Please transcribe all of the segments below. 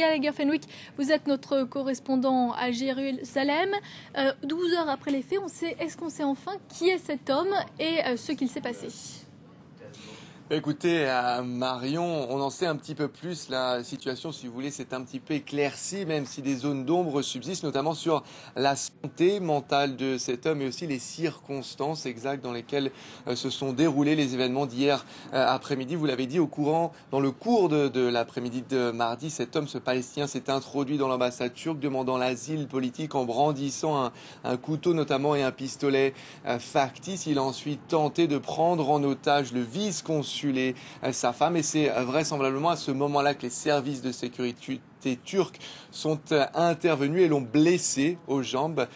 Gallagher Fenwick, vous êtes notre correspondant à Jérusalem. 12 heures après les faits, est-ce qu'on sait enfin qui est cet homme et ce qu'il s'est passé? Écoutez, Marion, on en sait un petit peu plus. La situation, si vous voulez, c'est un petit peu éclaircie, même si des zones d'ombre subsistent, notamment sur la santé mentale de cet homme et aussi les circonstances exactes dans lesquelles se sont déroulés les événements d'hier après-midi. Vous l'avez dit, dans le cours de l'après-midi de mardi, cet homme, ce Palestinien, s'est introduit dans l'ambassade turque, demandant l'asile politique en brandissant un couteau notamment et un pistolet factice. Il a ensuite tenté de prendre en otage le vice-consul et sa femme, et c'est vraisemblablement à ce moment-là que les services de sécurité turcs sont intervenus et l'ont blessé aux jambes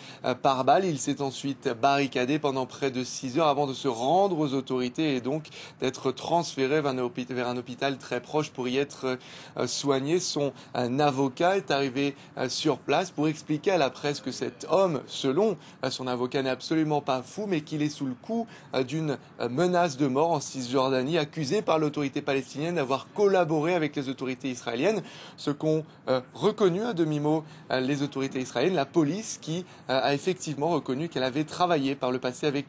par balle. Il s'est ensuite barricadé pendant près de 6 heures avant de se rendre aux autorités et donc d'être transféré vers un hôpital très proche pour y être soigné. Son avocat est arrivé sur place pour expliquer à la presse que cet homme, selon son avocat, n'est absolument pas fou, mais qu'il est sous le coup d'une menace de mort en Cisjordanie, accusé par l'autorité palestinienne d'avoir collaboré avec les autorités israéliennes, ce qu'ont reconnu à demi-mot les autorités israéliennes, la police qui a effectivement reconnu qu'elle avait travaillé par le passé avec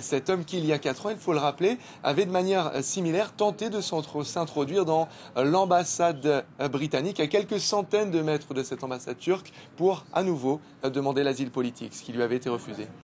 cet homme qui, il y a 4 ans, il faut le rappeler, avait de manière similaire tenté de s'introduire dans l'ambassade britannique à quelques centaines de mètres de cette ambassade turque pour à nouveau demander l'asile politique, ce qui lui avait été refusé.